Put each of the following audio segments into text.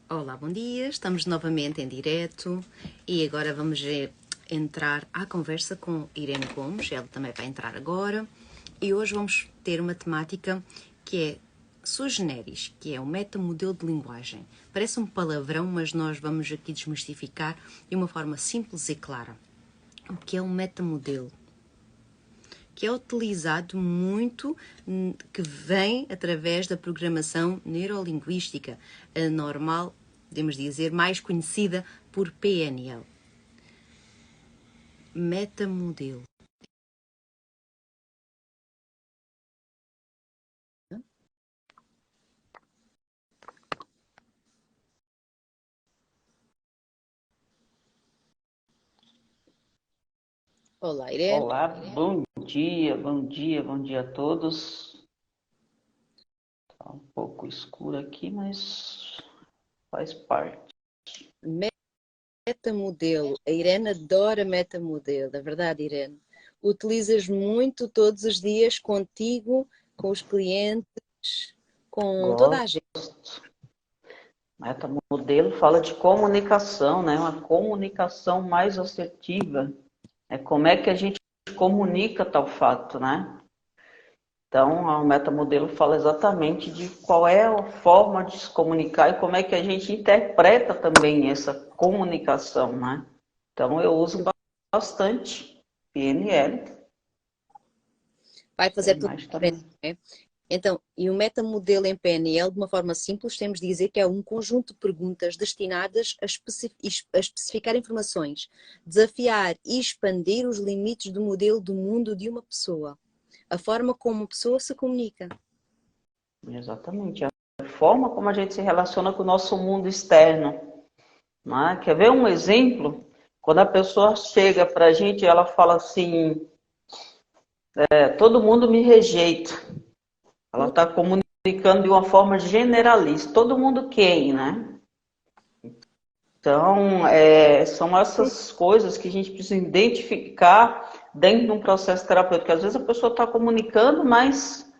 Olá, bom dia. Estamos novamente em direto e agora vamos entrar à conversa com Irene Gomes. Ela também vai entrar agora. E hoje vamos ter uma temática que é sui generis, que é o metamodelo de linguagem. Parece um palavrão, mas nós vamos aqui desmistificar de uma forma simples e clara. O que é um metamodelo? Que é utilizado muito, que vem através da programação neurolinguística, a normal, podemos dizer, mais conhecida por PNL. Metamodelo. Olá, Irene. Olá, bom dia a todos. Tá um pouco escuro aqui, mas faz parte. Metamodelo. A Irene adora metamodelo, é verdade, Irene? Utilizas muito todos os dias contigo, com os clientes, com toda a Gosto. gente. Metamodelo fala de comunicação, né? Uma comunicação mais assertiva. É como é que a gente comunica tal fato, né? Então, o metamodelo fala exatamente de qual é a forma de se comunicar e como é que a gente interpreta também essa comunicação, né? Então, eu uso bastante PNL. Vai fazer Tem tudo mais diferente, também. não é? Então, e o metamodelo em PNL, de uma forma simples, temos de dizer que é um conjunto de perguntas destinadas a especificar informações, desafiar e expandir os limites do modelo do mundo de uma pessoa, a forma como uma pessoa se comunica. Exatamente. A forma como a gente se relaciona com o nosso mundo externo. Né? Quer ver um exemplo? Quando a pessoa chega para a gente, ela fala assim: todo mundo me rejeita. Ela está comunicando de uma forma generalista. Todo mundo quem, né? Então, são essas coisas que a gente precisa identificar dentro de um processo terapêutico. Às vezes a pessoa está comunicando, mas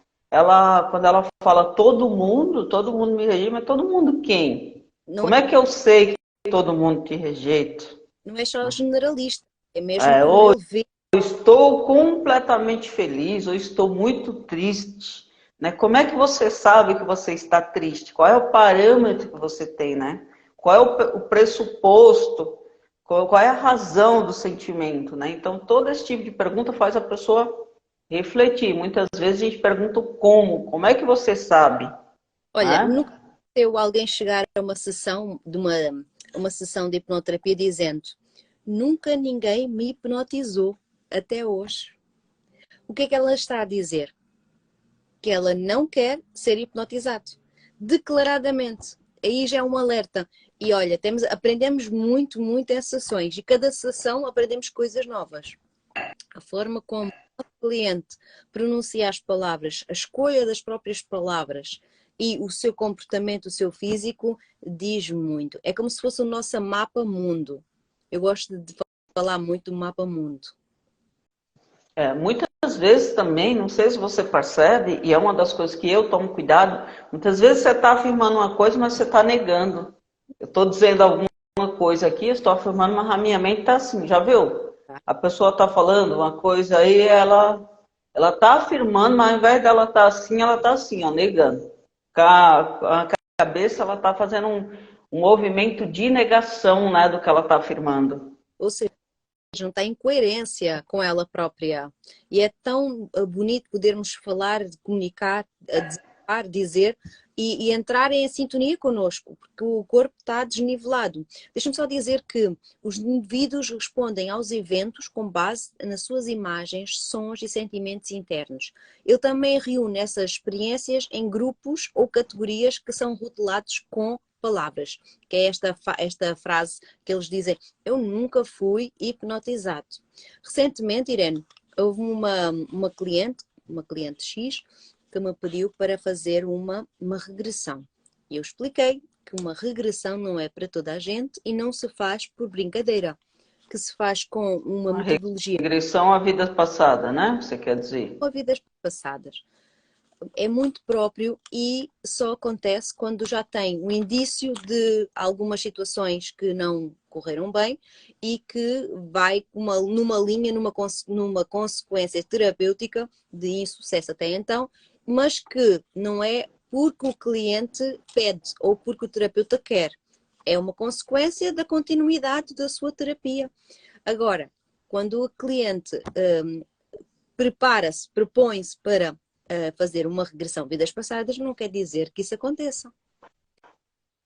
quando ela fala todo mundo me rejeita, mas todo mundo quem? Não, Como é que eu sei que todo mundo te rejeita? não é só generalista, é mesmo É, como ou ele vê. estou completamente feliz, ou estou muito triste. Né? Como é que você sabe que você está triste? Qual é o parâmetro que você tem, né? Qual é o pressuposto? Qual é a razão do sentimento, né? Então, todo esse tipo de pergunta faz a pessoa refletir. Muitas vezes a gente pergunta o como é que você sabe, Olha, né? nunca aconteceu alguém chegar a uma sessão uma sessão de hipnoterapia dizendo: nunca ninguém me hipnotizou até hoje. O que é que ela está a dizer? Que ela não quer ser hipnotizado. Declaradamente. Aí já é um alerta. E olha, aprendemos muito, muito em sessões. E cada sessão aprendemos coisas novas. A forma como o cliente pronuncia as palavras, a escolha das próprias palavras e o seu comportamento, o seu físico, diz muito. É como se fosse o nosso mapa mundo. Eu gosto de falar muito do mapa mundo. Muitas vezes também, não sei se você percebe, e é uma das coisas que eu tomo cuidado, muitas vezes você está afirmando uma coisa, mas você está negando. Eu estou dizendo alguma coisa aqui, eu estou afirmando, mas a minha mente está assim, já viu? A pessoa está falando uma coisa aí, ela está afirmando, mas ao invés dela estar assim, ela está assim, ó, negando. A cabeça, ela está fazendo um movimento de negação, né, do que ela está afirmando. Ou seja, não está em coerência com ela própria. E é tão bonito podermos falar, comunicar, dizer e entrar em sintonia connosco, porque o corpo está desnivelado. Deixa-me só dizer que os indivíduos respondem aos eventos com base nas suas imagens, sons e sentimentos internos. Ele também reúne essas experiências em grupos ou categorias que são rotulados com palavras, que é esta frase que eles dizem: eu nunca fui hipnotizado. Recentemente, Irene, houve uma cliente X, que me pediu para fazer uma regressão. E eu expliquei que uma regressão não é para toda a gente e não se faz por brincadeira, que se faz com uma Uma metodologia regressão à vida passada, né? Você quer dizer? com vidas passadas. é muito próprio e só acontece quando já tem um indício de algumas situações que não correram bem e que vai numa linha, numa consequência terapêutica de insucesso até então, mas que não é porque o cliente pede ou porque o terapeuta quer. É uma consequência da continuidade da sua terapia. Agora, quando o cliente prepara-se, propõe-se para fazer uma regressão de vidas passadas, não quer dizer que isso aconteça.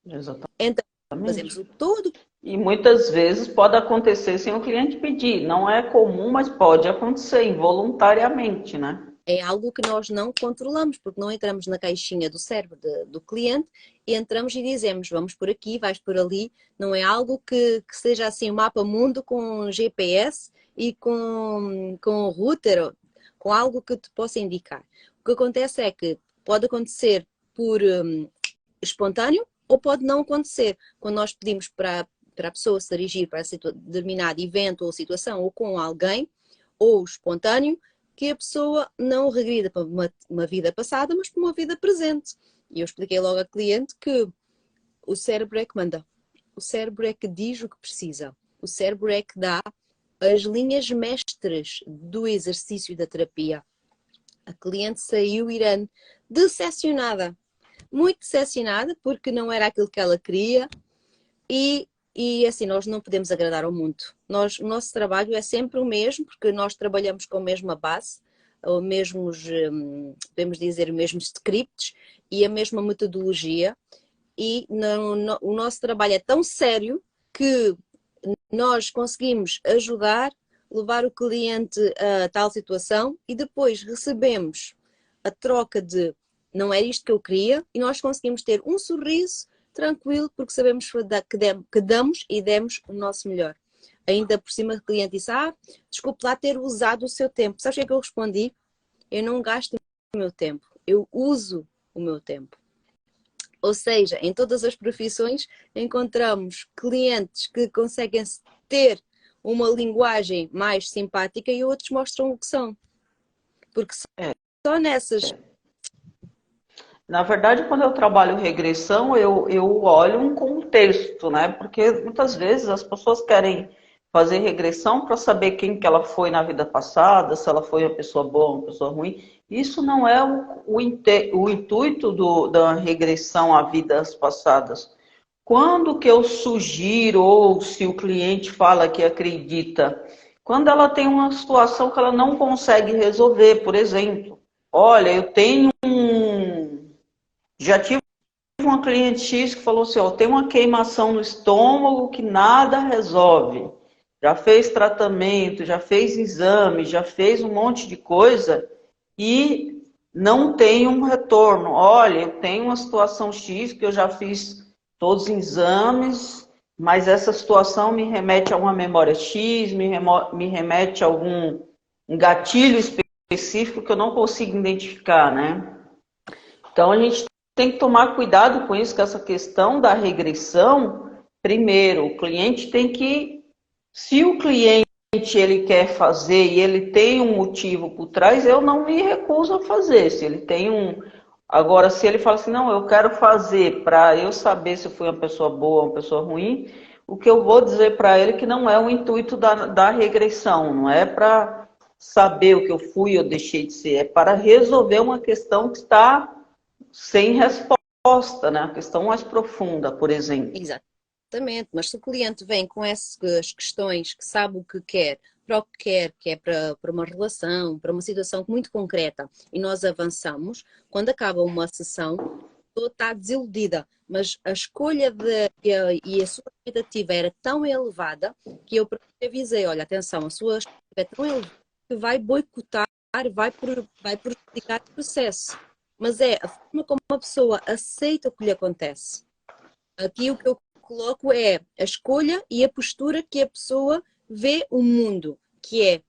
Exatamente. Então, fazemos o todo. E muitas vezes pode acontecer sem o cliente pedir. Não é comum, mas pode acontecer involuntariamente, né? É algo que nós não controlamos, porque não entramos na caixinha do cérebro do cliente e entramos e dizemos, vamos por aqui, vais por ali. Não é algo que seja assim um mapa mundo com GPS e com router, com algo que te possa indicar. O que acontece é que pode acontecer por espontâneo ou pode não acontecer. Quando nós pedimos para a pessoa se dirigir para determinado evento ou situação ou com alguém, ou espontâneo, que a pessoa não regrida para uma vida passada, mas para uma vida presente. E eu expliquei logo ao cliente que o cérebro é que manda. O cérebro é que diz o que precisa. O cérebro é que dá as linhas mestres do exercício da terapia. A cliente saiu, Irene, decepcionada. Muito decepcionada, porque não era aquilo que ela queria. E assim, nós não podemos agradar ao mundo. O nosso trabalho é sempre o mesmo, porque nós trabalhamos com a mesma base, os mesmos, podemos dizer, os mesmos scripts e a mesma metodologia. E o nosso trabalho é tão sério que nós conseguimos ajudar, levar o cliente a tal situação e depois recebemos a troca de não é isto que eu queria e nós conseguimos ter um sorriso tranquilo porque sabemos que damos e demos o nosso melhor. Ainda por cima o cliente disse, desculpe lá ter usado o seu tempo. Sabes o que é que eu respondi? Eu não gasto o meu tempo, eu uso o meu tempo. Ou seja, em todas as profissões encontramos clientes que conseguem ter uma linguagem mais simpática e outros mostram o que são. Porque só nessas... Na verdade, quando eu trabalho regressão, eu olho um contexto, né? Porque muitas vezes as pessoas querem fazer regressão para saber quem que ela foi na vida passada, se ela foi uma pessoa boa, uma pessoa ruim. Isso não é o intuito da regressão a vidas passadas. Quando que eu sugiro, ou se o cliente fala que acredita, quando ela tem uma situação que ela não consegue resolver, por exemplo, olha, eu tenho já tive uma cliente X que falou assim, ó, tem uma queimação no estômago que nada resolve. Já fez tratamento, já fez exame, já fez um monte de coisa e não tem um retorno. Olha, eu tenho uma situação X que eu já fiz todos os exames, mas essa situação me remete a uma memória X, me remete a algum gatilho específico que eu não consigo identificar, né? Então a gente tem que tomar cuidado com isso, com essa questão da regressão. Primeiro, o cliente tem que, se o cliente ele quer fazer e ele tem um motivo por trás, eu não me recuso a fazer. Se ele tem agora, se ele fala assim, não, eu quero fazer para eu saber se eu fui uma pessoa boa ou uma pessoa ruim, o que eu vou dizer para ele é que não é o intuito da regressão, não é para saber o que eu fui ou deixei de ser, é para resolver uma questão que está sem resposta, né? A questão mais profunda, por exemplo. Exatamente, mas se o cliente vem com essas questões que sabe o que quer, para o que é para uma relação, para uma situação muito concreta, e nós avançamos, quando acaba uma sessão, a pessoa está desiludida, mas a escolha e a sua expectativa era tão elevada que eu avisei, olha, atenção, a sua expectativa é tão elevada que vai boicotar, vai prejudicar o processo. Mas é a forma como uma pessoa aceita o que lhe acontece. Aqui o que eu coloco é a escolha e a postura que a pessoa vê o mundo, que é...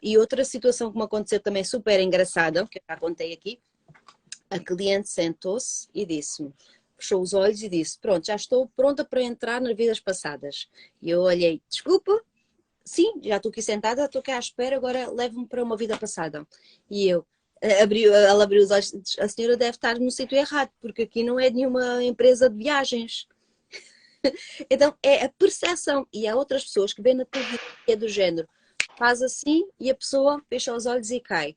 e outra situação que me aconteceu também super engraçada, que eu já contei aqui, a cliente sentou-se e disse-me, fechou os olhos e disse, pronto, já estou pronta para entrar nas vidas passadas. E eu olhei, desculpa, sim, já estou aqui sentada, estou aqui à espera, agora leve-me para uma vida passada. E eu, Ela abriu os olhos, a senhora deve estar no sítio errado, porque aqui não é nenhuma empresa de viagens. Então, é a percepção. E há outras pessoas que vêem na televisão que é do género, faz assim e a pessoa fecha os olhos e cai.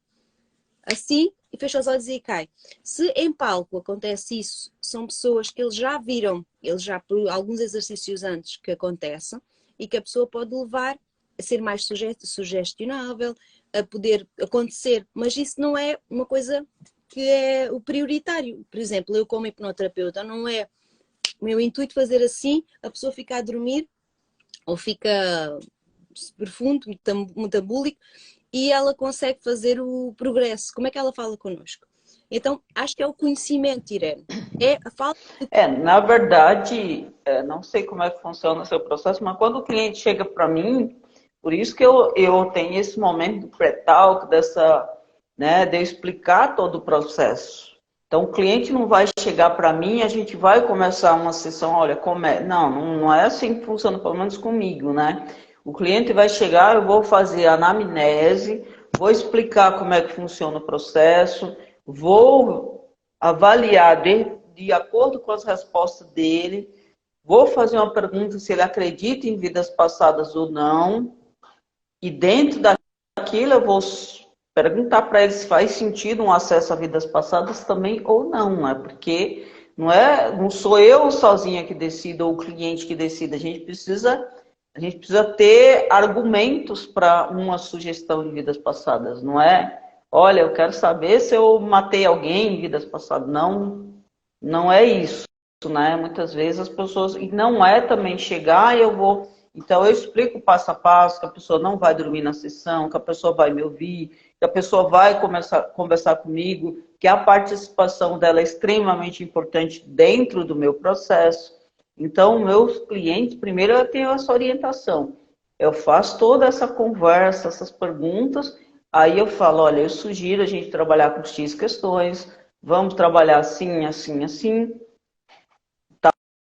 Assim e fecha os olhos e cai. Se em palco acontece isso, são pessoas que eles já viram, eles já por alguns exercícios antes que acontecem e que a pessoa pode levar a ser mais sugestionável, a poder acontecer, mas isso não é uma coisa que é o prioritário. Por exemplo, eu como hipnoterapeuta, não é o meu intuito fazer assim, a pessoa fica a dormir ou fica profundo, metabólico, e ela consegue fazer o progresso. Como é que ela fala connosco? Então, acho que é o conhecimento, Irene. É a falta de... Na verdade, não sei como é que funciona o seu processo, mas quando o cliente chega para mim, por isso que eu tenho esse momento do pré-talk, né, de eu explicar todo o processo. Então, o cliente não vai chegar para mim, a gente vai começar uma sessão, olha, como é. Não é assim que funciona, pelo menos comigo, né? O cliente vai chegar, eu vou fazer a anamnese, vou explicar como é que funciona o processo, vou avaliar de acordo com as respostas dele, vou fazer uma pergunta se ele acredita em vidas passadas ou não, e dentro daquilo eu vou perguntar para ele se faz sentido um acesso a vidas passadas também ou não, né? Porque não sou eu sozinha que decido ou o cliente que decide, a gente precisa ter argumentos para uma sugestão de vidas passadas, não é? Olha, eu quero saber se eu matei alguém em vidas passadas. Não é isso, né? Muitas vezes as pessoas... E não é também chegar e eu vou... Então eu explico passo a passo, que a pessoa não vai dormir na sessão, que a pessoa vai me ouvir, que a pessoa vai começar a conversar comigo, que a participação dela é extremamente importante dentro do meu processo. Então, meus clientes, primeiro eu tenho essa orientação. Eu faço toda essa conversa, essas perguntas, aí eu falo, olha, eu sugiro a gente trabalhar com X questões, vamos trabalhar assim, assim, assim.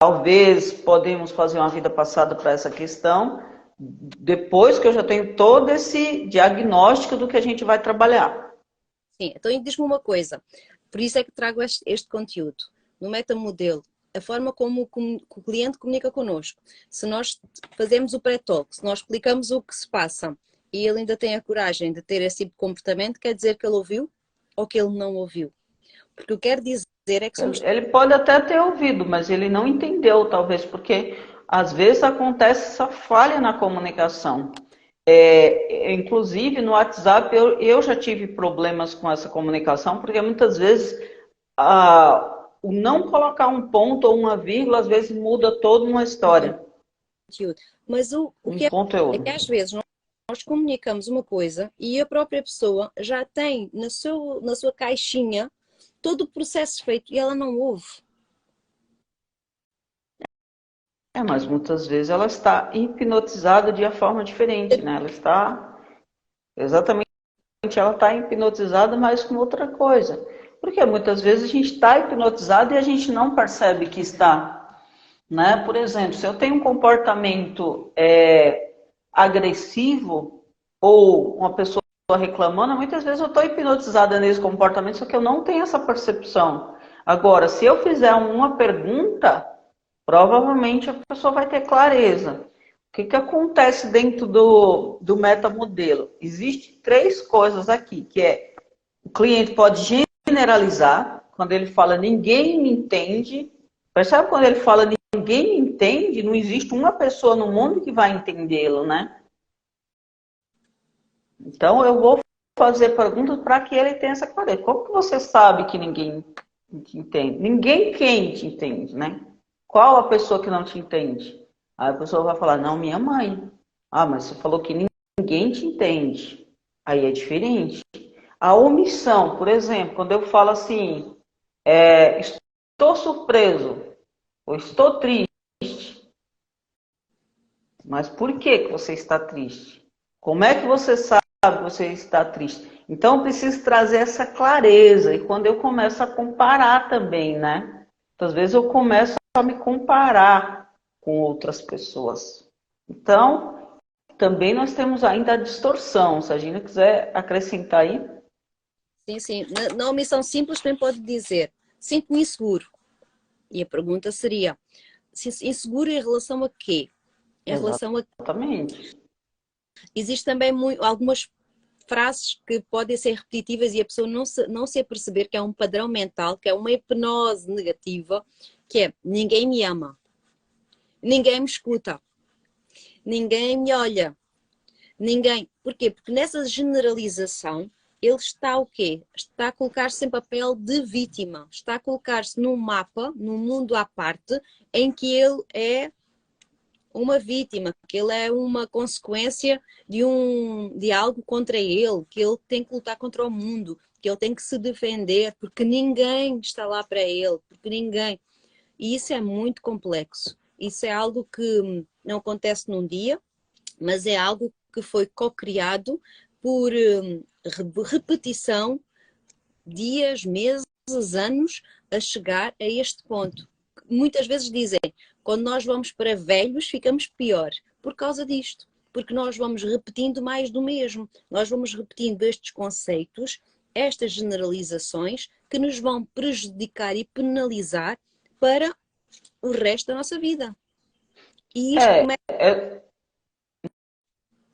Talvez podemos fazer uma vida passada para essa questão, depois que eu já tenho todo esse diagnóstico do que a gente vai trabalhar. Sim, então diz-me uma coisa. Por isso é que trago este conteúdo. No metamodelo, a forma como o cliente comunica connosco. Se nós fazemos o pré-talk, se nós explicamos o que se passa e ele ainda tem a coragem de ter esse tipo de comportamento, quer dizer que ele ouviu ou que ele não ouviu. Porque eu quero dizer é que somos... Ele pode até ter ouvido, mas ele não entendeu, talvez, porque às vezes acontece essa falha na comunicação. Inclusive no WhatsApp eu já tive problemas com essa comunicação, porque muitas vezes o não colocar um ponto ou uma vírgula, às vezes muda toda uma história. Mas o que é que às vezes nós comunicamos uma coisa e a própria pessoa já tem na sua caixinha todo o processo feito e ela não ouve. Mas muitas vezes ela está hipnotizada de uma forma diferente, né? Ela está exatamente, ela está hipnotizada, mas com outra coisa. Porque muitas vezes a gente está hipnotizado e a gente não percebe que está, né? Por exemplo, se eu tenho um comportamento agressivo ou uma pessoa reclamando, muitas vezes eu estou hipnotizada nesse comportamento, só que eu não tenho essa percepção. Agora, se eu fizer uma pergunta, provavelmente a pessoa vai ter clareza. O que acontece dentro do metamodelo? Existem três coisas aqui, que é o cliente pode generalizar, quando ele fala ninguém me entende. Percebe quando ele fala ninguém me entende? Não existe uma pessoa no mundo que vai entendê-lo, né? Então eu vou fazer perguntas para que ele tenha essa clareza. Como que você sabe que ninguém te entende? Ninguém quem te entende, né? Qual a pessoa que não te entende? Aí a pessoa vai falar, não, minha mãe. Ah, mas você falou que ninguém te entende. Aí é diferente. A omissão, por exemplo, quando eu falo assim, estou surpreso, ou estou triste. Mas por que você está triste? Como é que você sabe que você está triste? Então eu preciso trazer essa clareza. E quando eu começo a comparar também, né? Às vezes eu começo a me comparar com outras pessoas. Então, também nós temos ainda a distorção. Se a gente quiser acrescentar aí. Sim, sim. Na omissão simples também pode dizer, sinto-me inseguro. E a pergunta seria, inseguro em relação a quê? Em relação a... Exatamente. Existem também algumas frases que podem ser repetitivas e a pessoa não se aperceber que é um padrão mental, que é uma hipnose negativa, que é ninguém me ama, ninguém me escuta, ninguém me olha, ninguém. Porquê? Porque nessa generalização ele está o quê? Está a colocar-se em papel de vítima, está a colocar-se num mapa, num mundo à parte, em que ele é uma vítima, que ele é uma consequência de algo contra ele, que ele tem que lutar contra o mundo, que ele tem que se defender, porque ninguém está lá para ele, porque ninguém. E isso é muito complexo. Isso é algo que não acontece num dia, mas é algo que foi co-criado por repetição, dias, meses, anos, a chegar a este ponto. Muitas vezes dizem, quando nós vamos para velhos, ficamos pior por causa disto. Porque nós vamos repetindo mais do mesmo. Nós vamos repetindo estes conceitos, estas generalizações, que nos vão prejudicar e penalizar para o resto da nossa vida. E isto começa...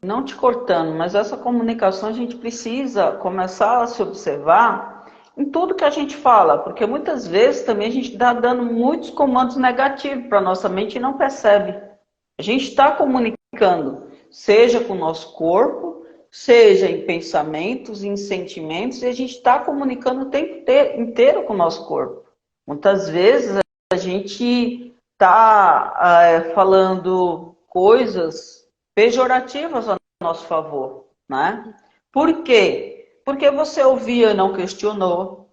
Não te cortando, mas essa comunicação a gente precisa começar a se observar em tudo que a gente fala, porque muitas vezes também a gente está dando muitos comandos negativos para a nossa mente e não percebe. A gente está comunicando, seja com o nosso corpo, seja em pensamentos, em sentimentos, e a gente está comunicando o tempo inteiro com o nosso corpo. Muitas vezes a gente está falando coisas pejorativas a nosso favor, né? Por quê? Porque você ouvia e não questionou,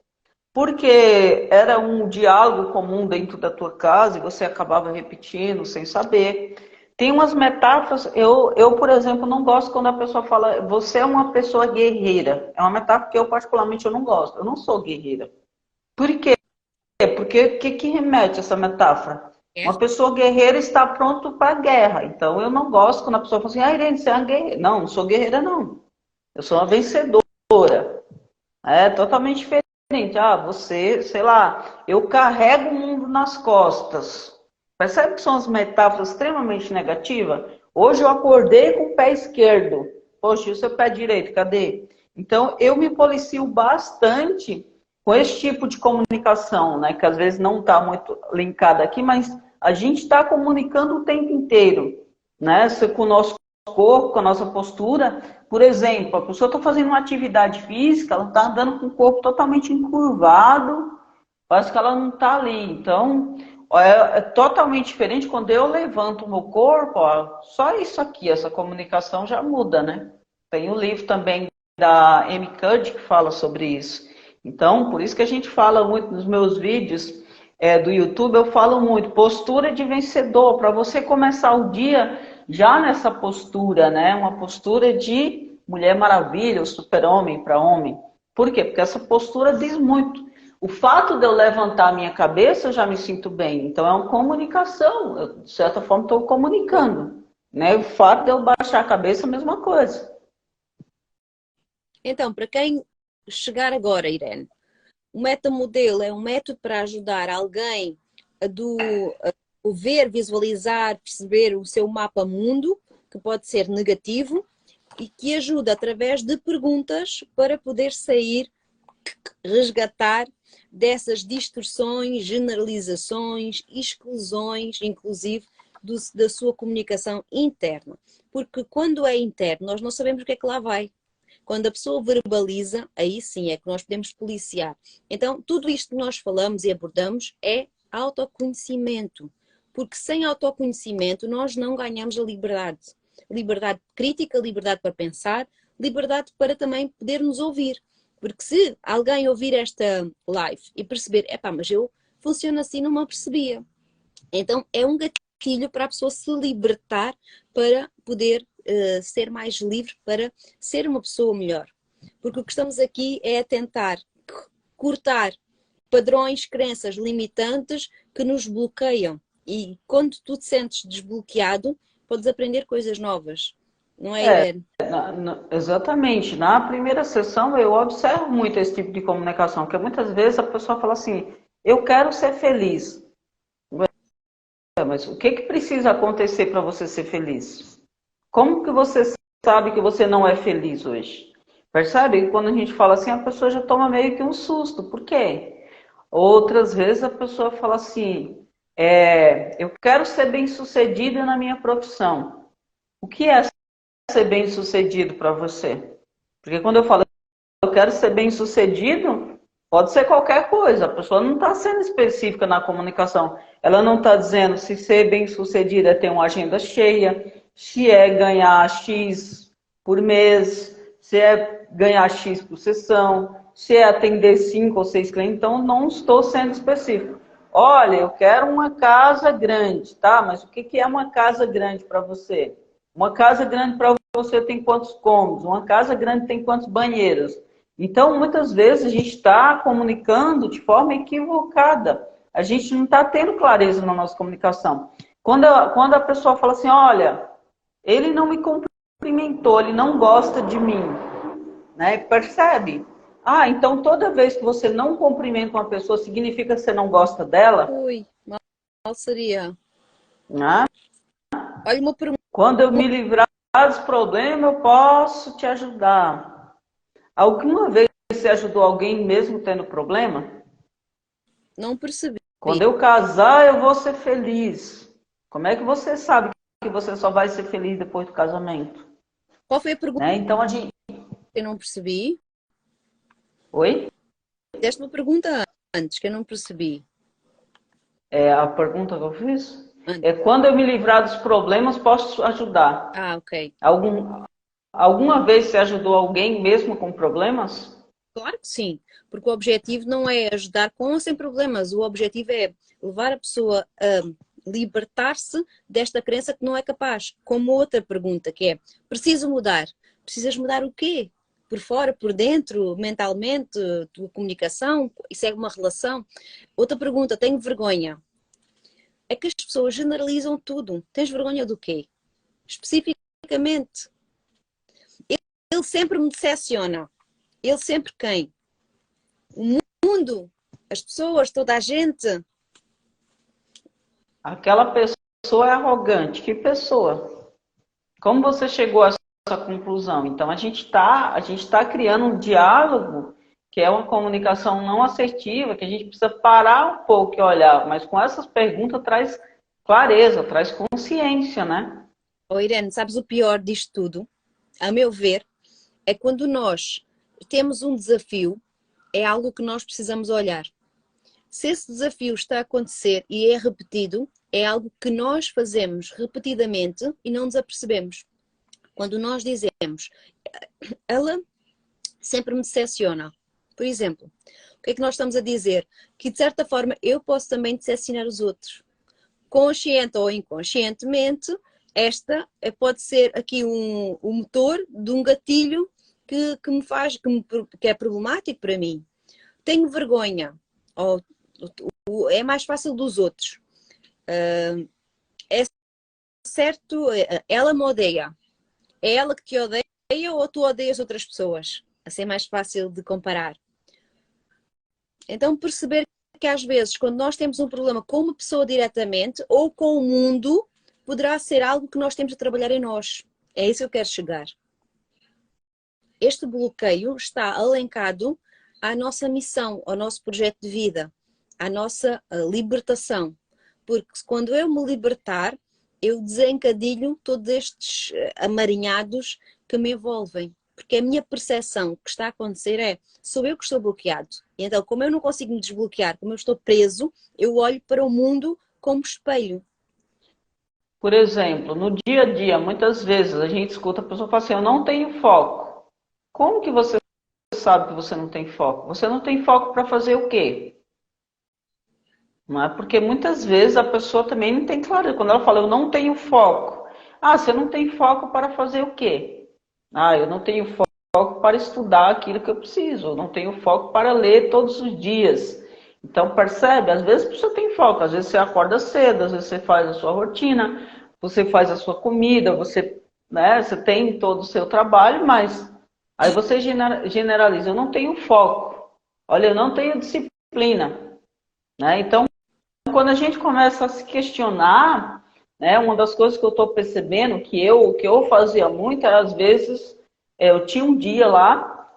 porque era um diálogo comum dentro da tua casa e você acabava repetindo sem saber. Tem umas metáforas, eu, por exemplo, não gosto quando a pessoa fala, você é uma pessoa guerreira. É uma metáfora que eu particularmente eu não gosto. Eu não sou guerreira. Por quê? Porque o que remete essa metáfora? Uma pessoa guerreira está pronto para a guerra. Então, eu não gosto quando a pessoa fala assim, Irene, você é uma guerreira. Não, não sou guerreira, não. Eu sou uma vencedora. É totalmente diferente. Ah, você, sei lá, eu carrego o mundo nas costas. Percebe que são as metáforas extremamente negativas? Hoje eu acordei com o pé esquerdo. Poxa, e o seu pé direito, cadê? Então, eu me policio bastante com esse tipo de comunicação, né? Que às vezes não está muito linkada aqui, mas a gente está comunicando o tempo inteiro, né? Com o nosso corpo, com a nossa postura. Por exemplo, a pessoa está fazendo uma atividade física, ela está andando com o corpo totalmente encurvado, parece que ela não está ali. Então, é totalmente diferente quando eu levanto o meu corpo, ó, só isso aqui, essa comunicação já muda, né? Tem um livro também da Amy Cuddy que fala sobre isso. Então, por isso que a gente fala muito nos meus vídeos do YouTube, eu falo muito, postura de vencedor, para você começar o dia já nessa postura, né? Uma postura de Mulher Maravilha, o super-homem para homem. Por quê? Porque essa postura diz muito. O fato de eu levantar a minha cabeça, eu já me sinto bem. Então, é uma comunicação. Eu, de certa forma, estou comunicando. Né? O fato de eu baixar a cabeça, a mesma coisa. Então, para quem chegar agora, Irene, o metamodelo é um método para ajudar alguém a ver, visualizar, perceber o seu mapa mundo, que pode ser negativo, e que ajuda através de perguntas para poder sair, resgatar dessas distorções, generalizações, exclusões, inclusive da sua comunicação interna. Porque quando é interno, nós não sabemos o que é que lá vai. Quando a pessoa verbaliza, aí sim é que nós podemos policiar. Então, tudo isto que nós falamos e abordamos é autoconhecimento. Porque sem autoconhecimento nós não ganhamos a liberdade. Liberdade crítica, liberdade para pensar, liberdade para também podermos ouvir. Porque se alguém ouvir esta live e perceber, epá, mas eu funciono assim, não me apercebia. Então é um gatilho para a pessoa se libertar para poder ser mais livre, para ser uma pessoa melhor. Porque o que estamos aqui é tentar cortar padrões, crenças limitantes que nos bloqueiam. E quando tu te sentes desbloqueado, podes aprender coisas novas. não é, Irene? Exatamente. Na primeira sessão eu observo muito esse tipo de comunicação, porque muitas vezes a pessoa fala assim, eu quero ser feliz. Mas o que precisa acontecer para você ser feliz? Como que você sabe que você não é feliz hoje? Percebe? Quando a gente fala assim, a pessoa já toma meio que um susto. Por quê? Outras vezes a pessoa fala assim, eu quero ser bem-sucedida na minha profissão. O que é ser bem-sucedido para você? Porque quando eu falo eu quero ser bem-sucedido, pode ser qualquer coisa. A pessoa não está sendo específica na comunicação. Ela não está dizendo se ser bem-sucedido é ter uma agenda cheia, se é ganhar X por mês, se é ganhar X por sessão, se é atender 5 ou 6 clientes. Então, não estou sendo específico. Olha, eu quero uma casa grande, tá? Mas o que é uma casa grande para você? Uma casa grande para você tem quantos cômodos? Uma casa grande tem quantos banheiros? Então, muitas vezes a gente está comunicando de forma equivocada. A gente não está tendo clareza na nossa comunicação. Quando a pessoa fala assim, olha, ele não me cumprimentou, ele não gosta de mim, né? Percebe? Ah, então toda vez que você não cumprimenta uma pessoa, significa que você não gosta dela? Ui, mal seria. Né? Olha, uma pergunta. Quando eu me livrar dos problemas, eu posso te ajudar. Alguma vez você ajudou alguém mesmo tendo problema? Não percebi. Quando eu casar, eu vou ser feliz. Como é que você sabe que você só vai ser feliz depois do casamento? Qual foi a pergunta Né? Então a gente. que eu não percebi? Oi? Deste uma pergunta antes que eu não percebi. A pergunta que eu fiz? Antes. É quando eu me livrar dos problemas, posso ajudar. Ah, ok. Alguma vez você ajudou alguém mesmo com problemas? Claro que sim, porque o objetivo não é ajudar com ou sem problemas, o objetivo é levar a pessoa a libertar-se desta crença que não é capaz. Como outra pergunta que é, preciso mudar. Precisas mudar o quê? Por fora, por dentro, mentalmente, tua comunicação, isso é uma relação. Outra pergunta, tenho vergonha. É que as pessoas generalizam tudo. Tens vergonha do quê? Especificamente. Ele sempre me decepciona. Ele sempre quem? O mundo, as pessoas, toda a gente. Aquela pessoa é arrogante. Que pessoa? Como você chegou a essa conclusão? Então a gente tá criando um diálogo que é uma comunicação não assertiva, que a gente precisa parar um pouco e olhar, mas com essas perguntas traz clareza, traz consciência, né? Oh, Irene, sabes o pior disto tudo? A meu ver, é quando nós temos um desafio, é algo que nós precisamos olhar. Se esse desafio está a acontecer e é repetido, é algo que nós fazemos repetidamente e não nos apercebemos. Quando nós dizemos, ela sempre me decepciona. Por exemplo, o que é que nós estamos a dizer? Que de certa forma eu posso também decepcionar os outros. Consciente ou inconscientemente, esta pode ser aqui um motor de um gatilho que me faz, que é problemático para mim. Tenho vergonha, ou é mais fácil dos outros. É certo, ela me odeia. É ela que te odeia ou tu odeias outras pessoas? Assim é mais fácil de comparar. Então perceber que às vezes quando nós temos um problema com uma pessoa diretamente ou com o mundo, poderá ser algo que nós temos de trabalhar em nós. É isso que eu quero chegar. Este bloqueio está alencado à nossa missão, ao nosso projeto de vida, à nossa libertação. Porque quando eu me libertar, eu desencadilho todos estes amarinhados que me envolvem. Porque a minha percepção que está a acontecer é, sou eu que estou bloqueado. E então, como eu não consigo me desbloquear, como eu estou preso, eu olho para o mundo como espelho. Por exemplo, no dia a dia, muitas vezes a gente escuta a pessoa falar assim, eu não tenho foco. Como que você sabe que você não tem foco? Você não tem foco para fazer o quê? Não é? Porque muitas vezes a pessoa também não tem clareza. Quando ela fala, eu não tenho foco. Ah, você não tem foco para fazer o quê? Ah, eu não tenho foco para estudar aquilo que eu preciso. Eu não tenho foco para ler todos os dias. Então, percebe? Às vezes a pessoa tem foco. Às vezes você acorda cedo, às vezes você faz a sua rotina, você faz a sua comida, você né? Você tem todo o seu trabalho, mas aí você generaliza, eu não tenho foco, olha, eu não tenho disciplina, né? Então, quando a gente começa a se questionar, né, uma das coisas que eu estou percebendo, que eu fazia muito, era às vezes, eu tinha um dia lá,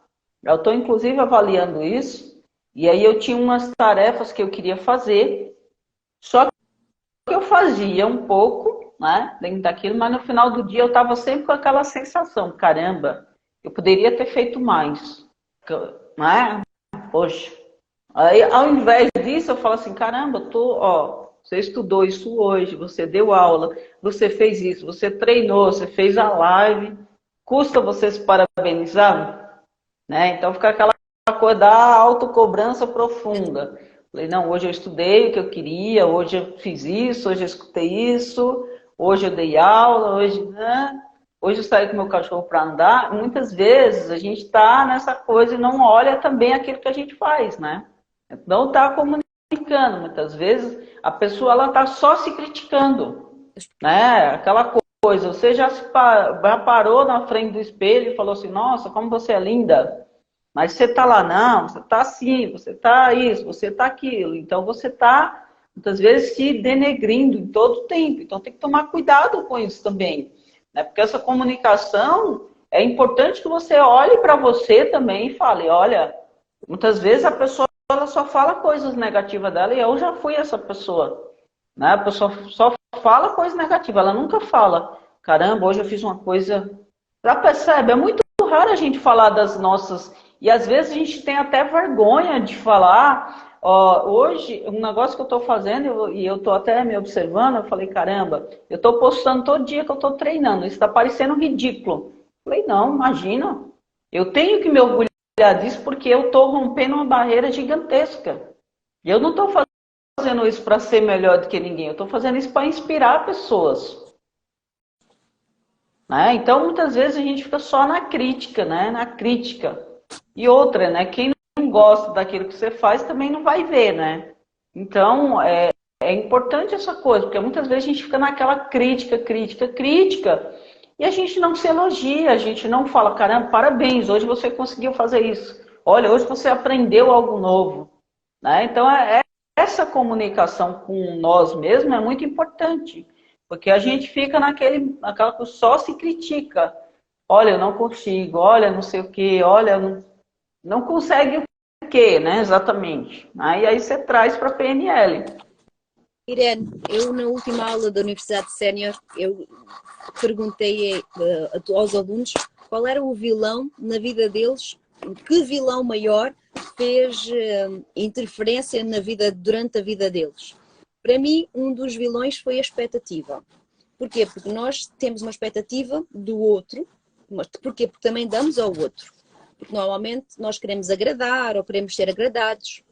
eu estou inclusive avaliando isso, e aí eu tinha umas tarefas que eu queria fazer, só que eu fazia um pouco, né, dentro daquilo, mas no final do dia eu estava sempre com aquela sensação, caramba, eu poderia ter feito mais, né? Poxa. Aí, ao invés disso, eu falo assim, caramba, você estudou isso hoje, você deu aula, você fez isso, você treinou, você fez a live, custa você se parabenizar? Né? Então fica aquela coisa da autocobrança profunda. Falei, não, hoje eu estudei o que eu queria, hoje eu fiz isso, hoje eu escutei isso, hoje eu dei aula, hoje, né? Hoje eu saí com meu cachorro para andar. Muitas vezes a gente está nessa coisa e não olha também aquilo que a gente faz, né? Não está comunicando. Muitas vezes a pessoa ela está só se criticando, né? Aquela coisa, você já parou na frente do espelho e falou assim, nossa, como você é linda. Mas você está lá, não, você está assim, você está isso, você está aquilo. Então você está, muitas vezes, se denegrindo em todo o tempo. Então tem que tomar cuidado com isso também. Né? Porque essa comunicação, é importante que você olhe para você também e fale, olha, muitas vezes a pessoa ela só fala coisas negativas dela e eu já fui essa pessoa. Né? A pessoa só fala coisa negativa, ela nunca fala, caramba, hoje eu fiz uma coisa. Já percebe? É muito raro a gente falar das nossas. E às vezes a gente tem até vergonha de falar. Ó, hoje, um negócio que eu estou fazendo, e eu estou até me observando, eu falei, caramba, eu estou postando todo dia que eu estou treinando, isso está parecendo ridículo. Eu falei, não, imagina, eu tenho que me orgulhar disso porque eu estou rompendo uma barreira gigantesca. E eu não estou fazendo isso para ser melhor do que ninguém, eu estou fazendo isso para inspirar pessoas. Né? Então, muitas vezes a gente fica só na crítica, né? Na crítica. E outra, né? Quem não gosta daquilo que você faz também não vai ver, né? Então, é importante essa coisa, porque muitas vezes a gente fica naquela crítica, crítica, crítica, e a gente não se elogia, a gente não fala, caramba, parabéns, hoje você conseguiu fazer isso. Olha, hoje você aprendeu algo novo. Né? Então, essa comunicação com nós mesmos é muito importante. Porque a gente fica naquela que só se critica. Olha, eu não consigo, olha, não sei o quê, olha, não consegue o quê, né? Exatamente. Aí você traz para a PNL. Irene, eu na última aula da Universidade Sénior, eu perguntei aos alunos qual era o vilão na vida deles, que vilão maior fez interferência durante a vida deles. Para mim, um dos vilões foi a expectativa. Porquê? Porque nós temos uma expectativa do outro. Mas porquê? Porque também damos ao outro. Porque normalmente nós queremos agradar ou queremos ser agradados.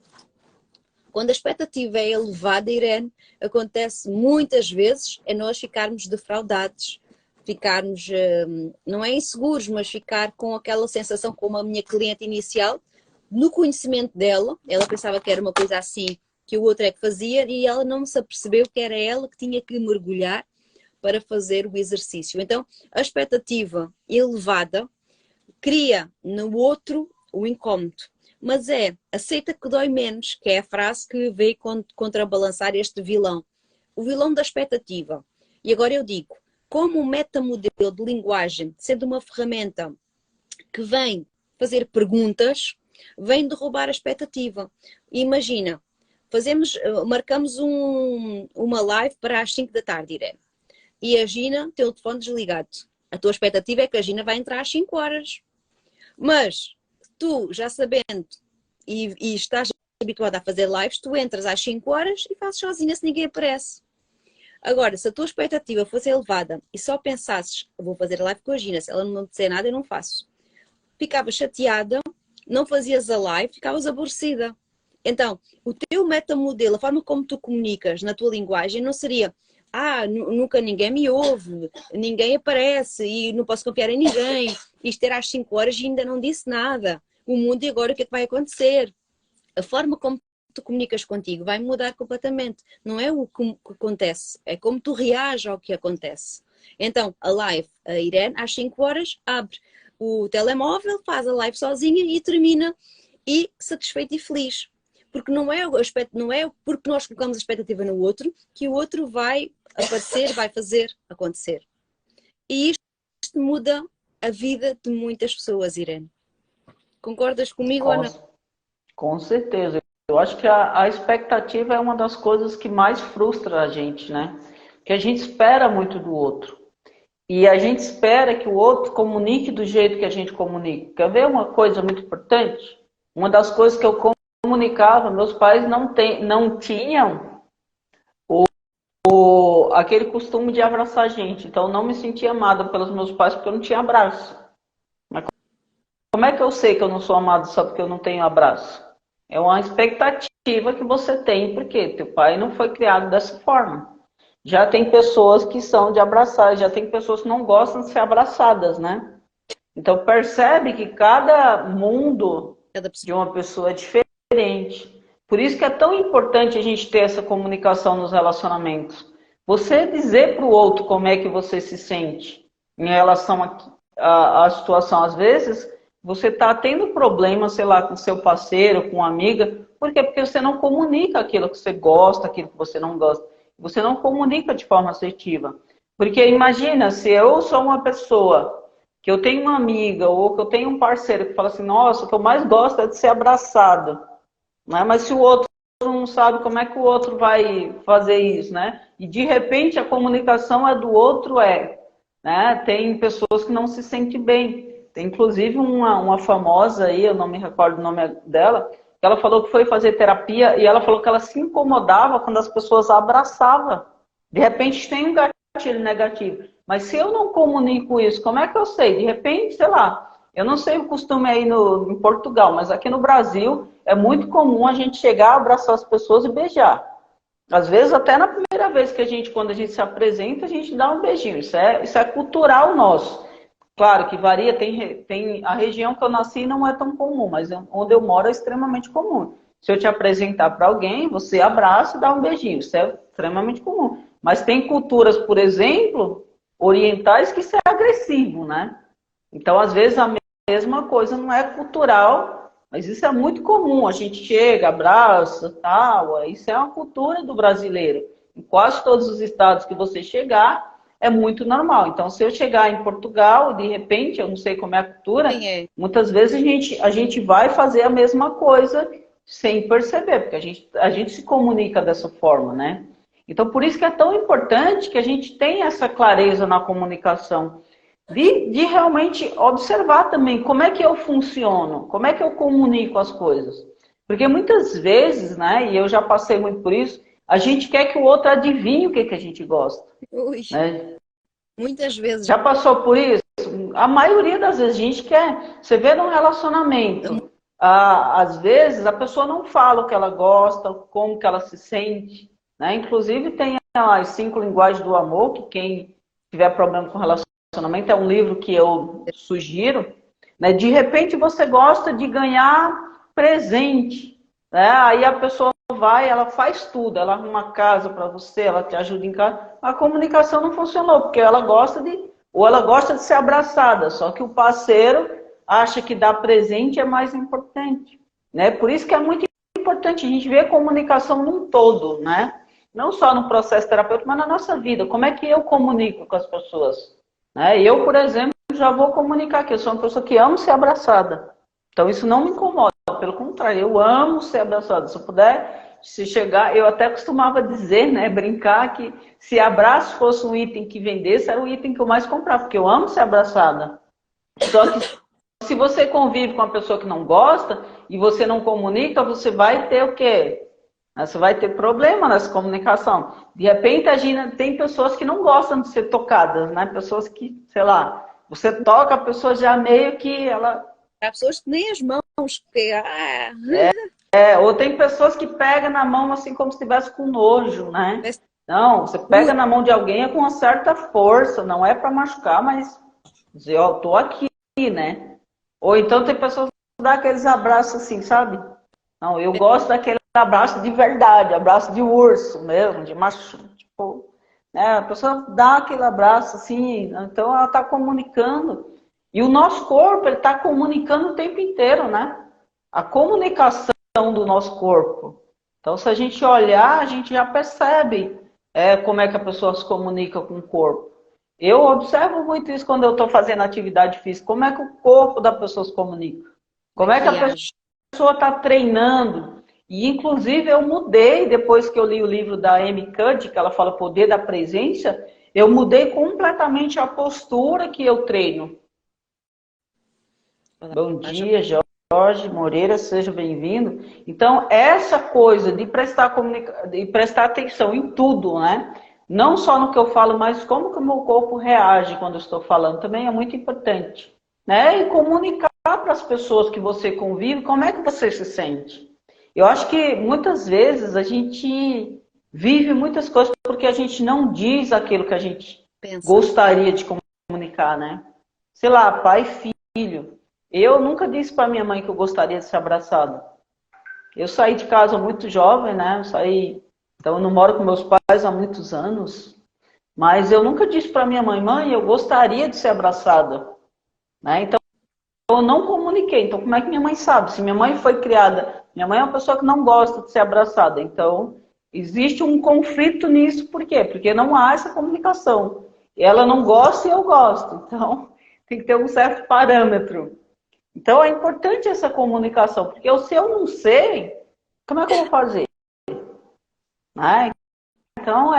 Quando a expectativa é elevada, Irene, acontece muitas vezes é nós ficarmos defraudados, ficarmos, não é inseguros, mas ficar com aquela sensação como a minha cliente inicial, no conhecimento dela, ela pensava que era uma coisa assim, que o outro é que fazia, e ela não se apercebeu que era ela que tinha que mergulhar para fazer o exercício. Então, a expectativa elevada cria no outro o incómodo. Mas aceita que dói menos, que é a frase que veio contrabalançar este vilão. O vilão da expectativa. E agora eu digo, como um metamodelo de linguagem, sendo uma ferramenta que vem fazer perguntas, vem derrubar a expectativa. Imagina, marcamos uma live para as 5 da tarde, Irene. E a Gina tem o telefone desligado. A tua expectativa é que a Gina vai entrar às 5 horas. Mas tu, já sabendo e estás habituada a fazer lives, tu entras às 5 horas e fazes sozinha se ninguém aparece. Agora, se a tua expectativa fosse elevada e só pensasses, vou fazer a live com a Gina, se ela não me disser nada, eu não faço. Ficavas chateada, não fazias a live, ficavas aborrecida. Então, o teu metamodelo, a forma como tu comunicas na tua linguagem, não seria nunca ninguém me ouve, ninguém aparece e não posso confiar em ninguém. Isto era às 5 horas e ainda não disse nada. O mundo e agora o que é que vai acontecer? A forma como tu comunicas contigo vai mudar completamente. Não é o que acontece, é como tu reages ao que acontece. Então, a live, a Irene, às 5 horas, abre o telemóvel, faz a live sozinha e termina e satisfeita e feliz. Porque não é o aspecto, não é porque nós colocamos a expectativa no outro que o outro vai aparecer, vai fazer acontecer. E isto muda a vida de muitas pessoas, Irene. Concordas comigo ou não? Com certeza. Eu acho que a expectativa é uma das coisas que mais frustra a gente, né? Que a gente espera muito do outro. E a gente espera que o outro comunique do jeito que a gente comunica. Quer ver uma coisa muito importante? Uma das coisas que eu comunicava, meus pais não tinham aquele costume de abraçar a gente. Então, eu não me sentia amada pelos meus pais porque eu não tinha abraço. Mas como é que eu sei que eu não sou amado só porque eu não tenho abraço? É uma expectativa que você tem, porque teu pai não foi criado dessa forma. Já tem pessoas que são de abraçar, já tem pessoas que não gostam de ser abraçadas, né? Então percebe que cada mundo de uma pessoa é diferente. Por isso que é tão importante a gente ter essa comunicação nos relacionamentos. Você dizer para o outro como é que você se sente em relação à situação. Às vezes, você está tendo problema, sei lá, com seu parceiro, com uma amiga. Por quê? Porque você não comunica aquilo que você gosta, aquilo que você não gosta. Você não comunica de forma assertiva. Porque imagina, se eu sou uma pessoa que eu tenho uma amiga ou que eu tenho um parceiro que fala assim, nossa, o que eu mais gosto é de ser abraçado. Né? Mas se o outro não sabe como é que o outro vai fazer isso, né? E de repente a comunicação é do outro, né? Tem pessoas que não se sentem bem. Tem inclusive uma famosa aí, eu não me recordo o nome dela, que ela falou que foi fazer terapia e ela falou que ela se incomodava quando as pessoas a abraçavam. De repente tem um gatilho negativo. Mas se eu não comunico isso, como é que eu sei? De repente, sei lá, eu não sei o costume aí em Portugal, mas aqui no Brasil é muito comum a gente chegar, abraçar as pessoas e beijar. Às vezes, até na primeira vez quando a gente se apresenta, a gente dá um beijinho. Isso é cultural nosso. Claro que varia, tem a região que eu nasci não é tão comum, mas onde eu moro é extremamente comum. Se eu te apresentar para alguém, você abraça e dá um beijinho. Isso é extremamente comum. Mas tem culturas, por exemplo, orientais que isso é agressivo, né? Então, às vezes, a mesma coisa não é cultural, mas isso é muito comum. A gente chega, abraça, tal. Isso é uma cultura do brasileiro. Em quase todos os estados que você chegar, é muito normal. Então, se eu chegar em Portugal, de repente, eu não sei como é a cultura, muitas vezes a gente vai fazer a mesma coisa sem perceber, porque a gente se comunica dessa forma, né? Então, por isso que é tão importante que a gente tenha essa clareza na comunicação. De realmente observar também como é que eu funciono, como é que eu comunico as coisas. Porque muitas vezes, né, e eu já passei muito por isso, a gente quer que o outro adivinhe o que a gente gosta. Né? Muitas vezes. Já passou por isso? A maioria das vezes a gente quer. Você vê num relacionamento, às vezes a pessoa não fala o que ela gosta, como que ela se sente. Né? Inclusive tem as 5 linguagens do amor, que quem tiver problema com relacionamento, é um livro que eu sugiro, né? De repente você gosta de ganhar presente, né? Aí a pessoa vai, ela faz tudo, ela arruma casa para você, ela te ajuda em casa. A comunicação não funcionou, porque ela gosta de ser abraçada, só que o parceiro acha que dar presente é mais importante, né? Por isso que é muito importante a gente ver a comunicação num todo, né? Não só no processo terapêutico, mas na nossa vida. Como é que eu comunico com as pessoas? Eu, por exemplo, já vou comunicar que eu sou uma pessoa que amo ser abraçada. Então, isso não me incomoda. Pelo contrário, eu amo ser abraçada. Se eu puder, se chegar... Eu até costumava dizer, né, brincar, que se abraço fosse um item que vendesse, era o item que eu mais comprava, porque eu amo ser abraçada. Só que se você convive com uma pessoa que não gosta e você não comunica, você vai ter o quê? Você vai ter problema nessa comunicação. De repente, tem pessoas que não gostam de ser tocadas, né? Pessoas que, sei lá, você toca, a pessoa já meio que ela... Há pessoas que nem as mãos pegam. Ou tem pessoas que pegam na mão assim como se estivesse com nojo, né? Não, você pega na mão de alguém com uma certa força, não é para machucar, mas dizer, ó, tô aqui, né? Ou então tem pessoas que dão aqueles abraços assim, sabe? Não, eu gosto daquele abraço de verdade, abraço de urso mesmo, de macho, tipo, né? A pessoa dá aquele abraço assim, então ela está comunicando. E o nosso corpo, ele está comunicando o tempo inteiro, né? A comunicação do nosso corpo. Então, se a gente olhar, a gente já percebe como é que a pessoa se comunica com o corpo. Eu observo muito isso quando eu estou fazendo atividade física. Como é que o corpo da pessoa se comunica? Como é que a pessoa está treinando? E, inclusive, eu mudei, depois que eu li o livro da Amy Cuddy, que ela fala Poder da Presença, eu mudei completamente a postura que eu treino. Bom dia, Jorge Moreira, seja bem-vindo. Então, essa coisa de prestar atenção em tudo, né? Não só no que eu falo, mas como que o meu corpo reage quando eu estou falando, também é muito importante. Né? E comunicar para as pessoas que você convive como é que você se sente. Eu acho que muitas vezes a gente vive muitas coisas porque a gente não diz aquilo que a gente gostaria de comunicar, né? Sei lá, pai e filho. Eu nunca disse para minha mãe que eu gostaria de ser abraçado. Eu saí de casa muito jovem, né? Então eu não moro com meus pais há muitos anos. Mas eu nunca disse para minha mãe, mãe, eu gostaria de ser abraçada. Né? Então eu não comuniquei. Então como é que minha mãe sabe? Se minha mãe foi criada, minha mãe é uma pessoa que não gosta de ser abraçada. Então existe um conflito nisso. Por quê? Porque não há essa comunicação. Ela não gosta e eu gosto. Então tem que ter um certo parâmetro. Então é importante essa comunicação, porque se eu não sei, como é que eu vou fazer? Né? Então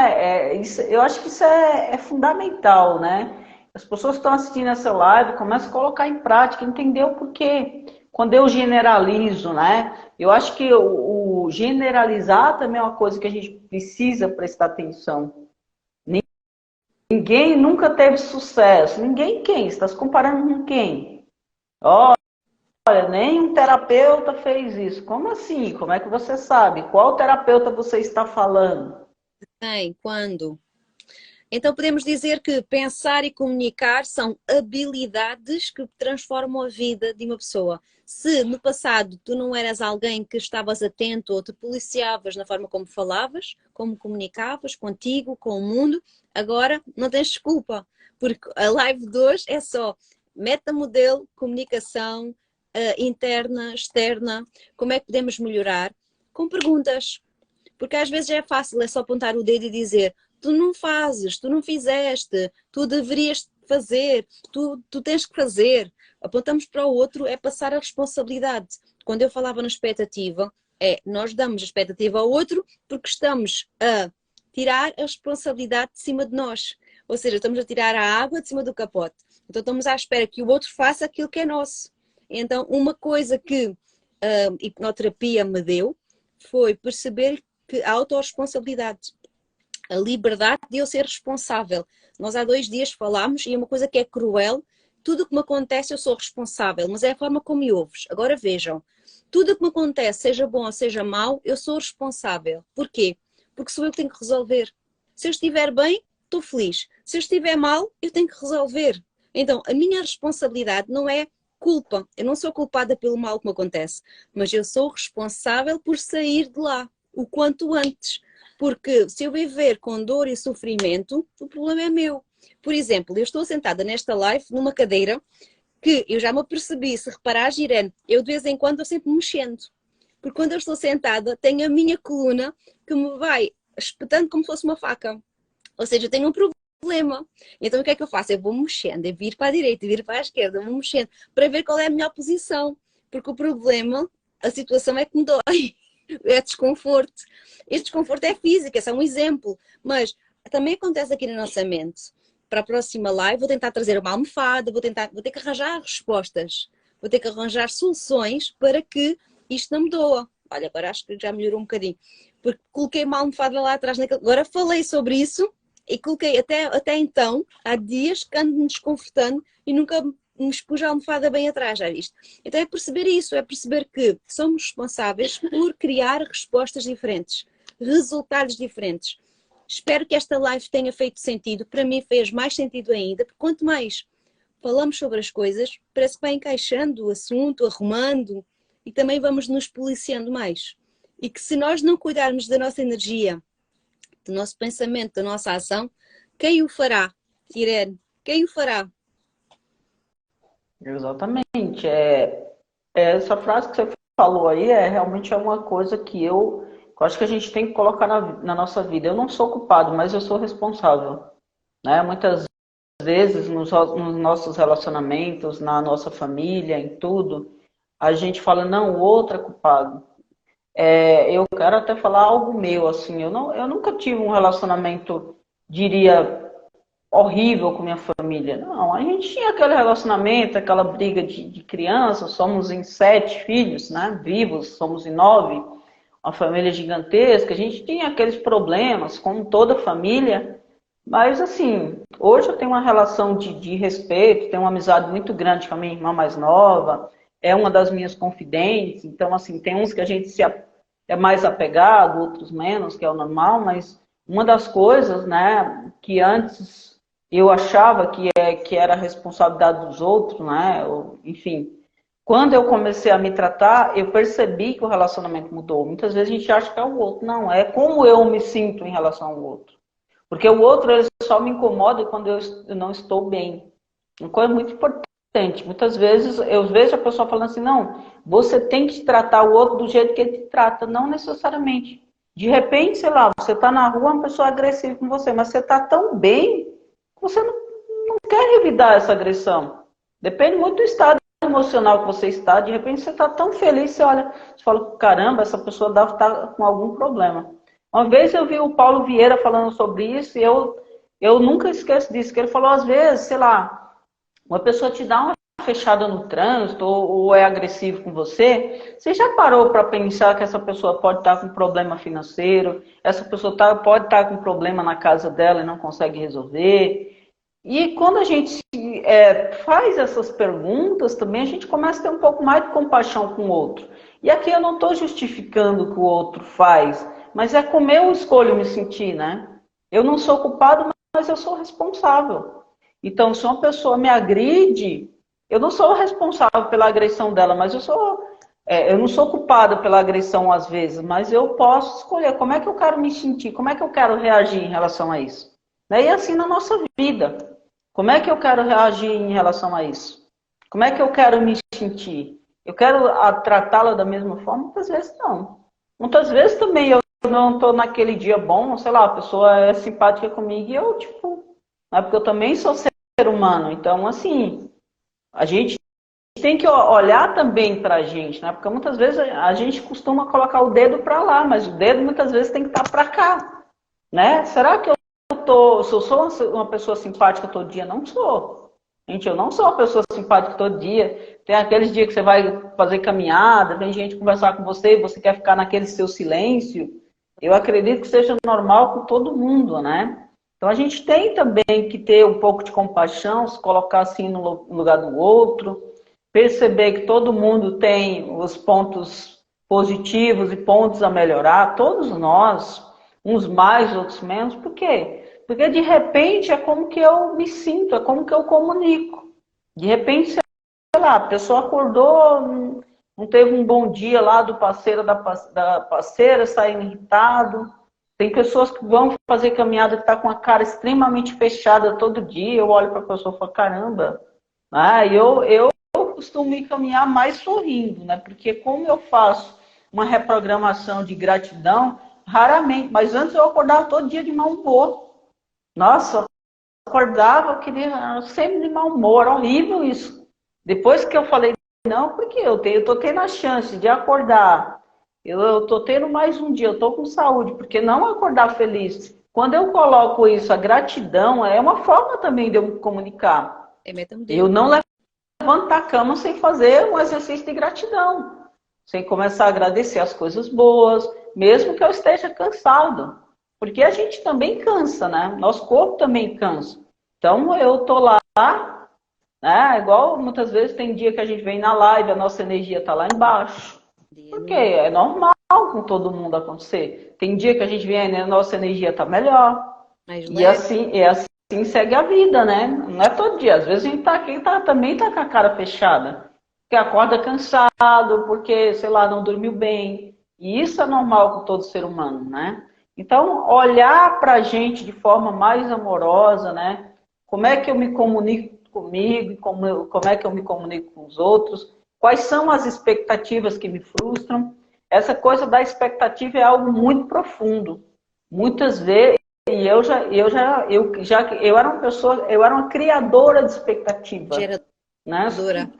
eu acho que isso é fundamental, né? As pessoas que estão assistindo essa live começam a colocar em prática, entender o porquê. Quando eu generalizo, né? Eu acho que o generalizar também é uma coisa que a gente precisa prestar atenção. Ninguém nunca teve sucesso. Ninguém quem? Você está se comparando com quem? Olha, nem um terapeuta fez isso. Como assim? Como é que você sabe? Qual terapeuta você está falando? Quando? Então podemos dizer que pensar e comunicar são habilidades que transformam a vida de uma pessoa. Se no passado tu não eras alguém que estavas atento ou te policiavas na forma como falavas, como comunicavas contigo, com o mundo, agora não tens desculpa, porque a live de hoje é só metamodelo, comunicação, interna, externa, como é que podemos melhorar? Com perguntas. Porque às vezes é fácil, é só apontar o dedo e dizer tu não fazes, tu não fizeste, tu deverias fazer, tu tens que fazer. Apontamos para o outro, é passar a responsabilidade. Quando eu falava na expectativa, nós damos a expectativa ao outro porque estamos a tirar a responsabilidade de cima de nós. Ou seja, estamos a tirar a água de cima do capote. Então estamos à espera que o outro faça aquilo que é nosso. Então, uma coisa que a hipnoterapia me deu foi perceber que a autorresponsabilidade, a liberdade de eu ser responsável. Nós há 2 dias falámos e uma coisa que é cruel, tudo o que me acontece eu sou responsável, mas é a forma como me ouves. Agora vejam, tudo o que me acontece, seja bom ou seja mau, eu sou responsável. Porquê? Porque sou eu que tenho que resolver. Se eu estiver bem, estou feliz. Se eu estiver mal, eu tenho que resolver. Então, a minha responsabilidade não é culpa. Eu não sou culpada pelo mal que me acontece, mas eu sou responsável por sair de lá o quanto antes. Porque se eu viver com dor e sofrimento, o problema é meu. Por exemplo, eu estou sentada nesta live numa cadeira que eu já me apercebi, se reparares, Irene, eu de vez em quando eu sempre mexendo. Porque quando eu estou sentada, tenho a minha coluna que me vai espetando como se fosse uma faca. Ou seja, eu tenho um problema. Então o que é que eu faço? Eu vou mexendo, eu viro para a direita, eu viro para a esquerda, eu vou mexendo, para ver qual é a melhor posição. Porque o problema, a situação é que me dói. É desconforto. Este desconforto é físico, é só um exemplo. Mas também acontece aqui na nossa mente. Para a próxima live vou tentar trazer uma almofada, vou ter que arranjar respostas. Vou ter que arranjar soluções para que isto não me doa. Olha, agora acho que já melhorou um bocadinho. Porque coloquei uma almofada lá atrás. Agora falei sobre isso e coloquei até então, há dias que ando me desconfortando e nunca me expus a almofada bem atrás, já viste? Então é perceber isso, é perceber que somos responsáveis por criar respostas diferentes, resultados diferentes. Espero que esta live tenha feito sentido. Para mim fez mais sentido ainda, porque quanto mais falamos sobre as coisas, parece que vai encaixando o assunto, arrumando, e também vamos nos policiando mais. E que se nós não cuidarmos da nossa energia, do nosso pensamento, da nossa ação, Quem o fará? Irene, quem o fará? Exatamente. Essa frase que você falou aí realmente é uma coisa que eu acho que a gente tem que colocar na nossa vida. Eu não sou culpado, mas eu sou responsável. Né? Muitas vezes nos nossos relacionamentos, na nossa família, em tudo, a gente fala, não, o outro é culpado. Eu quero até falar algo meu, assim, eu nunca tive um relacionamento, diria, horrível com minha família. Não, a gente tinha aquele relacionamento, aquela briga de criança, somos em 7 filhos, né, vivos, somos em 9, uma família gigantesca, a gente tinha aqueles problemas, como toda família, mas assim, hoje eu tenho uma relação de respeito, tenho uma amizade muito grande com a minha irmã mais nova, é uma das minhas confidentes, então assim, tem uns que a gente é mais apegado, outros menos, que é o normal, mas uma das coisas, né, que antes eu achava que era a responsabilidade dos outros, né, enfim, quando eu comecei a me tratar, eu percebi que o relacionamento mudou. Muitas vezes a gente acha que é o outro, não, é como eu me sinto em relação ao outro. Porque o outro ele só me incomoda quando eu não estou bem. Uma coisa muito importante. Muitas vezes eu vejo a pessoa falando assim, não, você tem que tratar o outro do jeito que ele te trata. Não necessariamente. De repente, sei lá, você está na rua, uma pessoa agressiva com você, mas você está tão bem que você não quer revidar essa agressão. Depende muito do estado emocional que você está. De repente você está tão feliz, você olha, você fala, caramba, essa pessoa deve estar com algum problema. Uma vez eu vi o Paulo Vieira falando sobre isso e eu nunca esqueço disso, que ele falou, às vezes, sei lá, uma pessoa te dá uma fechada no trânsito ou é agressivo com você, você já parou para pensar que essa pessoa pode estar com problema financeiro, essa pessoa pode estar com problema na casa dela e não consegue resolver. E quando a gente faz essas perguntas, também a gente começa a ter um pouco mais de compaixão com o outro. E aqui eu não estou justificando o que o outro faz, mas é como eu escolho me sentir, né? Eu não sou culpado, mas eu sou responsável. Então, se uma pessoa me agride, eu não sou responsável pela agressão dela, mas eu não sou culpada pela agressão às vezes, mas eu posso escolher como é que eu quero me sentir, como é que eu quero reagir em relação a isso. Né? E assim na nossa vida. Como é que eu quero reagir em relação a isso? Como é que eu quero me sentir? Eu quero tratá-la da mesma forma? Muitas vezes não. Muitas vezes também eu não estou naquele dia bom, sei lá, a pessoa é simpática comigo e eu, tipo, não é porque eu também sou ser humano. Então, assim, a gente tem que olhar também para a gente, né? Porque muitas vezes a gente costuma colocar o dedo para lá, mas o dedo muitas vezes tem que estar para cá, né? Será que se eu sou uma pessoa simpática todo dia? Não sou. Gente, eu não sou uma pessoa simpática todo dia. Tem aqueles dias que você vai fazer caminhada, tem gente conversar com você e você quer ficar naquele seu silêncio. Eu acredito que seja normal com todo mundo, né? Então a gente tem também que ter um pouco de compaixão, se colocar assim no lugar do outro, perceber que todo mundo tem os pontos positivos e pontos a melhorar, todos nós, uns mais, outros menos. Por quê? Porque de repente é como que eu me sinto, é como que eu comunico. De repente, sei lá, a pessoa acordou, não teve um bom dia lá do parceiro da parceira, saindo irritado. Tem pessoas que vão fazer caminhada que está com a cara extremamente fechada todo dia. Eu olho para a pessoa e falo, caramba. Eu costumo ir caminhar mais sorrindo, né? Porque como eu faço uma reprogramação de gratidão, raramente, mas antes eu acordava todo dia de mau humor. Nossa, eu acordava, eu queria sempre de mau humor, horrível isso. Depois que eu falei, não, porque eu tô tendo a chance de acordar, eu tô tendo mais um dia, eu tô com saúde, porque não acordar feliz. Quando eu coloco isso, a gratidão, é uma forma também de eu me comunicar. É Eu metamodelo. não levanto da cama sem fazer um exercício de gratidão, sem começar a agradecer as coisas boas, mesmo que eu esteja cansado. Porque a gente também cansa, né? Nosso corpo também cansa. Então eu tô lá, né? Igual muitas vezes tem dia que a gente vem na live, a nossa energia tá lá embaixo. Porque é normal com todo mundo acontecer. Tem dia que a gente vem, né? A nossa energia tá melhor. Mais E leve. assim segue a vida, né? Não é todo dia. Às vezes a gente tá aqui, também tá com a cara fechada. Porque acorda cansado, porque, sei lá, não dormiu bem. E isso é normal com todo ser humano, né? Então, olhar para a gente de forma mais amorosa, né? Como é que eu me comunico comigo, como é que eu me comunico com os outros, quais são as expectativas que me frustram. Essa coisa da expectativa é algo muito profundo. Muitas vezes, e eu era uma pessoa, eu era uma criadora de expectativa, né? Geradora.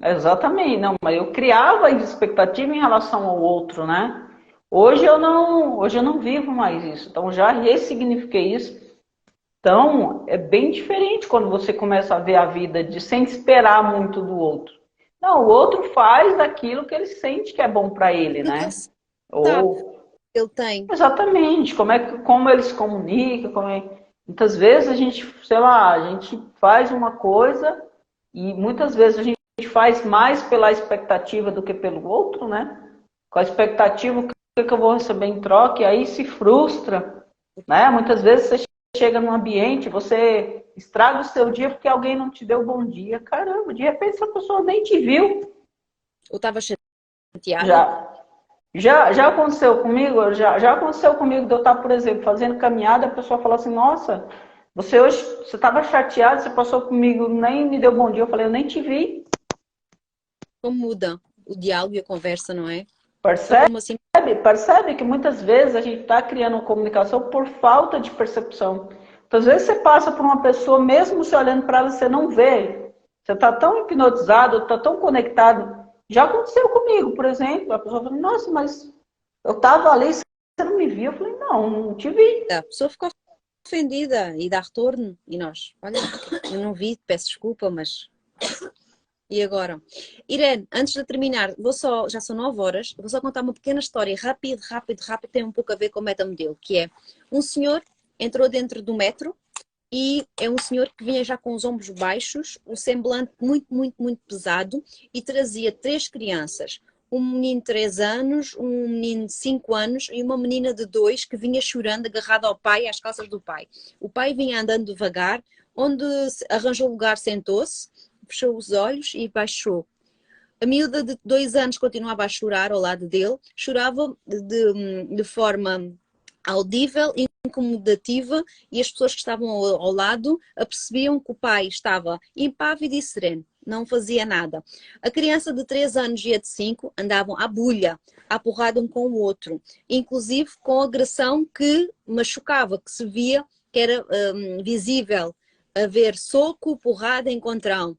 Exatamente, não, mas eu criava expectativa em relação ao outro, né? Hoje eu não vivo mais isso, então já ressignifiquei isso. Então, é bem diferente quando você começa a ver a vida de sem esperar muito do outro. Não, o outro faz daquilo que ele sente que é bom para ele, Aquilo que ele né? sabe Ou que ele tem. exatamente, como ele se comunica, muitas vezes a gente, sei lá, a gente faz uma coisa e muitas vezes a gente faz mais pela expectativa do que pelo outro, né? Com a expectativa, o que eu vou receber em troca, e aí se frustra, né? Muitas vezes você chega num ambiente, você estraga o seu dia porque alguém não te deu bom dia. Caramba, de repente essa pessoa nem te viu. Eu estava chateada. Já, já aconteceu comigo, já aconteceu comigo de eu estar, por exemplo, fazendo caminhada, a pessoa fala assim, nossa, você hoje, você estava chateado, você passou comigo, nem me deu bom dia. Eu falei, eu nem te vi. Como muda o diálogo e a conversa, não é? Só Percebe? como assim? Percebe que muitas vezes a gente está criando uma comunicação por falta de percepção. Então, às vezes você passa por uma pessoa, mesmo se olhando para ela, você não vê. Você está tão hipnotizado, está tão conectado. Já aconteceu comigo, por exemplo. A pessoa fala, nossa, mas eu estava ali, você não me viu. Eu falei, não, não te vi. A pessoa ficou ofendida e dá retorno. E nós, olha, eu não vi, peço desculpa, mas. E agora? Irene, antes de terminar, já são 9 horas, vou só contar uma pequena história, rápido, tem um pouco a ver com o metamodelo, que é um senhor entrou dentro do metro e é um senhor que vinha já com os ombros baixos, o semblante muito pesado e trazia 3 crianças. Um menino de 3 anos, um menino de 5 anos e uma menina de 2 que vinha chorando, agarrada ao pai, às calças do pai. O pai vinha andando devagar, onde arranjou lugar, sentou-se, fechou os olhos e baixou. A miúda de 2 anos continuava a chorar ao lado dele, chorava de forma audível, incomodativa, e as pessoas que estavam ao lado apercebiam que o pai estava impávido e sereno, não fazia nada. A criança de 3 anos e a de 5 andavam à bulha, à porrada um com o outro, inclusive com agressão que machucava, que se via, que era visível, haver soco, porrada, encontrão.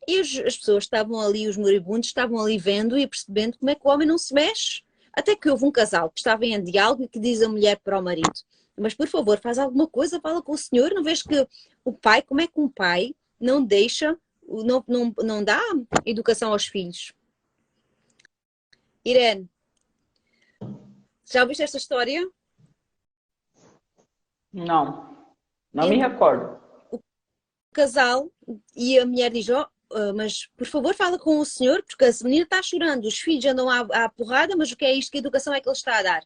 E as pessoas estavam ali, os moribundos, estavam ali vendo e percebendo como é que o homem não se mexe. Até que houve um casal que estava em diálogo e que diz a mulher para o marido: mas por favor, faz alguma coisa, fala com o senhor. Não vês que o pai, como é que um pai não deixa, não dá educação aos filhos? Irene, já ouviste esta história? Não, não me Então, recordo. o casal e a mulher diz: oh, mas por favor fala com o senhor, porque a menina está chorando, os filhos andam à porrada, mas o que é isto? Que educação é que ele está a dar?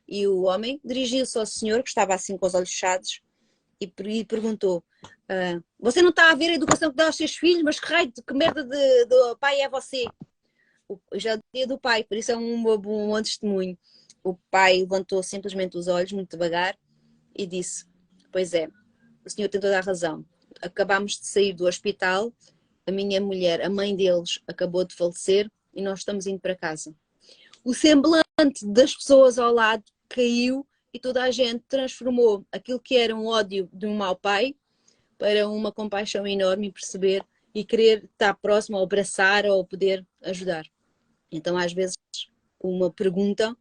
E o homem dirigiu-se ao senhor, que estava assim com os olhos fechados, e perguntou: você não está a ver a educação que dá aos seus filhos, mas que raio de que merda de pai é você? Já é o dia do pai, por isso é um bom testemunho. O pai levantou simplesmente os olhos, muito devagar, e disse: pois é, o senhor tem toda a razão. Acabámos de sair do hospital, a minha mulher, a mãe deles, acabou de falecer e nós estamos indo para casa. O semblante das pessoas ao lado caiu e toda a gente transformou aquilo que era um ódio de um mau pai para uma compaixão enorme e perceber e querer estar próximo, ou abraçar ou poder ajudar. Então, às vezes, uma pergunta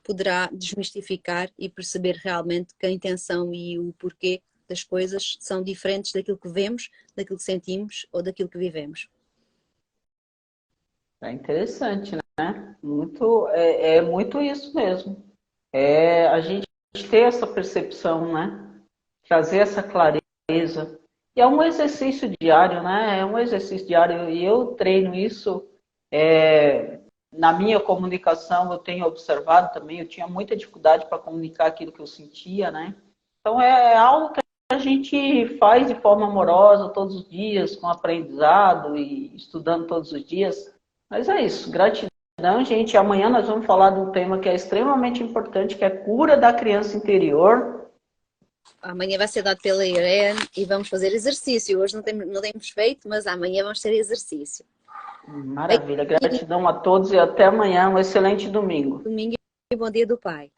poderá desmistificar e perceber realmente que a intenção e o porquê das coisas são diferentes daquilo que vemos, daquilo que sentimos ou daquilo que vivemos. É interessante, né? É muito isso mesmo. É a gente ter essa percepção, né? Trazer essa clareza. E é um exercício diário, né? É um exercício diário. E eu treino isso na minha comunicação. Eu tenho observado também. Eu tinha muita dificuldade para comunicar aquilo que eu sentia, né? Então é algo que a gente faz de forma amorosa todos os dias, com aprendizado e estudando todos os dias. Mas é isso. Gratidão gratidão, gente. Amanhã nós vamos falar de um tema que é extremamente importante, que é cura da criança interior. Amanhã vai ser dado pela Irene e vamos fazer exercício. Hoje não temos feito, mas amanhã vamos ter exercício. Maravilha. Gratidão a todos e até amanhã. Um excelente domingo. Domingo e bom dia do Pai.